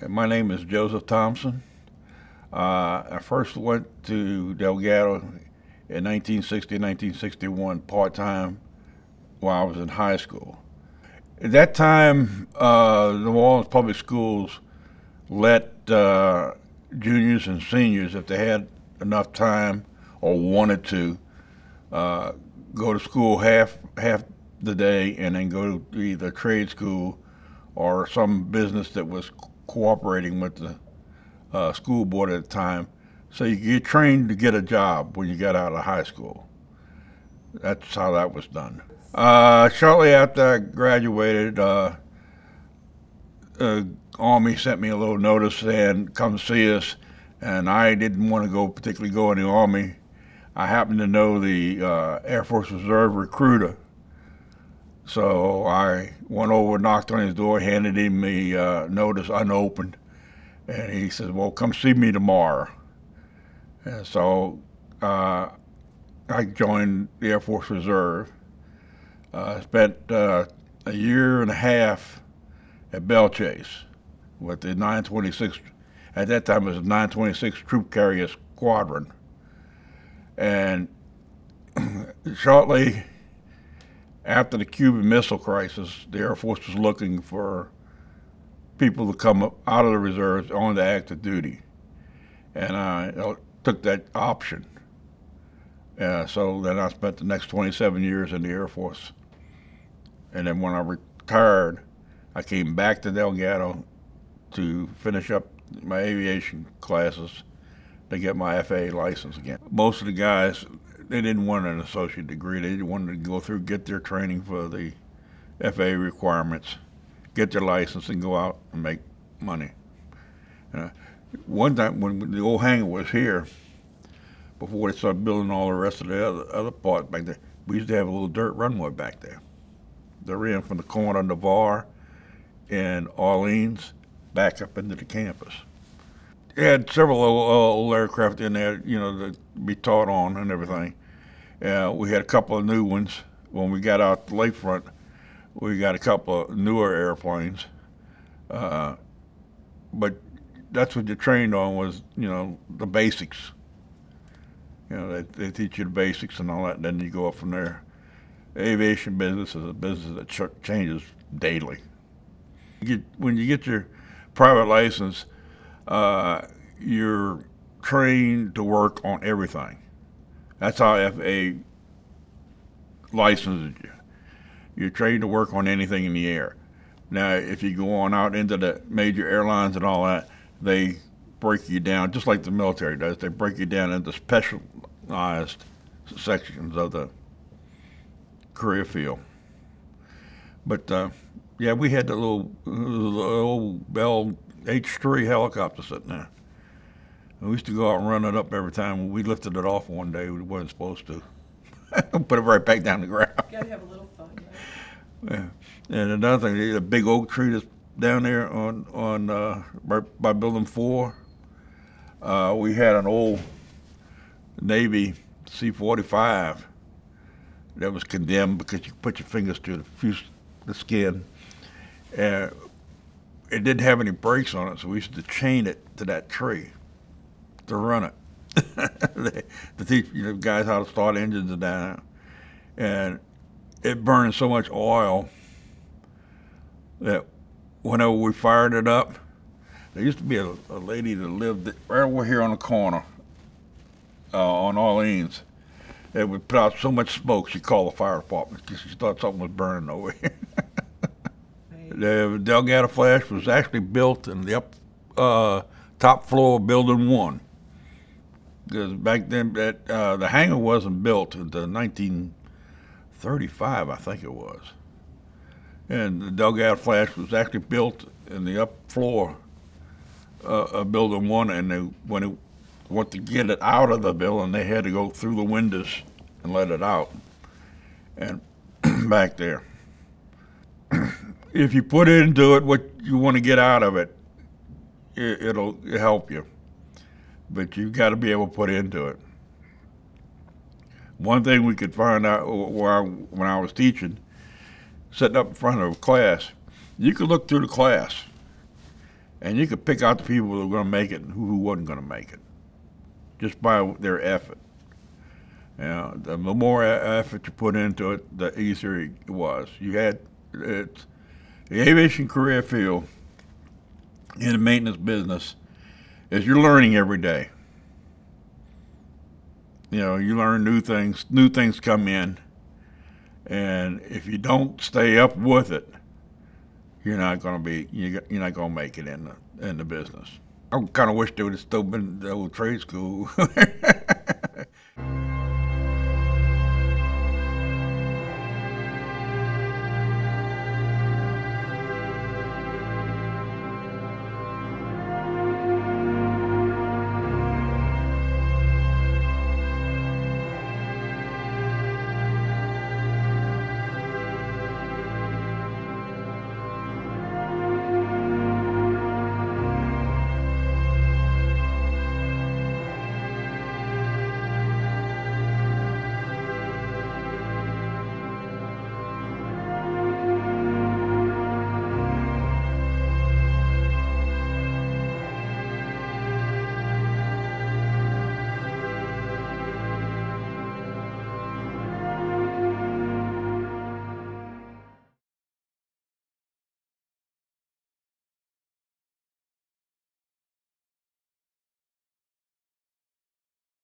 My name is Joseph Thompson. I first went to Delgado in 1960, 1961, part-time while I was in high school. At that time, New Orleans Public Schools let juniors and seniors, if they had enough time or wanted to, go to school half the day and then go to either trade school or some business that was cooperating with the school board at the time, so you get trained to get a job when you got out of high school. That's how that was done. Shortly after I graduated, Army sent me a little notice saying, come see us, and I didn't want to particularly go in the Army. I happened to know the Air Force Reserve recruiter, so I went over, knocked on his door, handed him the notice unopened, and he says, well, come see me tomorrow. And so I joined the Air Force Reserve. Spent a year and a half at Belle Chase with the 926, at that time it was the 926 Troop Carrier Squadron. And shortly after the Cuban Missile Crisis, the Air Force was looking for people to come up out of the reserves on the active duty. And I took that option. So then I spent the next 27 years in the Air Force. And then when I retired, I came back to Delgado to finish up my aviation classes to get my FAA license again. Most of the guys, they didn't want an associate degree. They wanted to go through, get their training for the FAA requirements, get their license, and go out and make money. One time when the old hangar was here, before they started building all the rest of the other parts back there, we used to have a little dirt runway back there. They ran from the corner of Navarre and Orleans back up into the campus. They had several old aircraft in there, you know, to be taught on and everything. We had a couple of new ones. When we got out the lakefront, we got a couple of newer airplanes. But that's what you're trained on was, you know, the basics. You know, they teach you the basics and all that, and then you go up from there. The aviation business is a business that changes daily. When you get your private license, you're trained to work on everything. That's how FAA licenses you. You're trained to work on anything in the air. Now, if you go on out into the major airlines and all that, they break you down, just like the military does. They break you down into specialized sections of the career field. But yeah, we had the little old Bell H-3 helicopter sitting there. And we used to go out and run it up every time. We lifted it off one day. We wasn't supposed to. Put it right back down the ground. You gotta have a little fun, right? Yeah. And another thing, the big oak tree that's down there by Building 4, we had an old Navy C-45 that was condemned because you put your fingers through the skin. And it didn't have any brakes on it, so we used to chain it to that tree to run it. To teach guys how to start engines and that. And it burned so much oil that whenever we fired it up, there used to be a lady that lived right over here on the corner on Orleans. It would put out so much smoke, she called the fire department because she thought something was burning over here. The Delgado Flash was actually built in the top floor of Building 1. Because back then, the hangar wasn't built until 1935, I think it was. And the Delgado Flash was actually built in the up floor of Building 1, and when they want to get it out of the building, they had to go through the windows and let it out. And back there. If you put into it what you want to get out of it, it'll help you. But you've got to be able to put into it. One thing we could find out when I was teaching, sitting up in front of a class, you could look through the class And you could pick out the people who were going to make it and who wasn't going to make it, just by their effort. You know, the more effort you put into it, the easier it was. You had the aviation career field in the maintenance business is you're learning every day. You know, you learn new things come in, and if you don't stay up with it, you're not going to make it in the business. I kind of wish there would have still been the old trade school.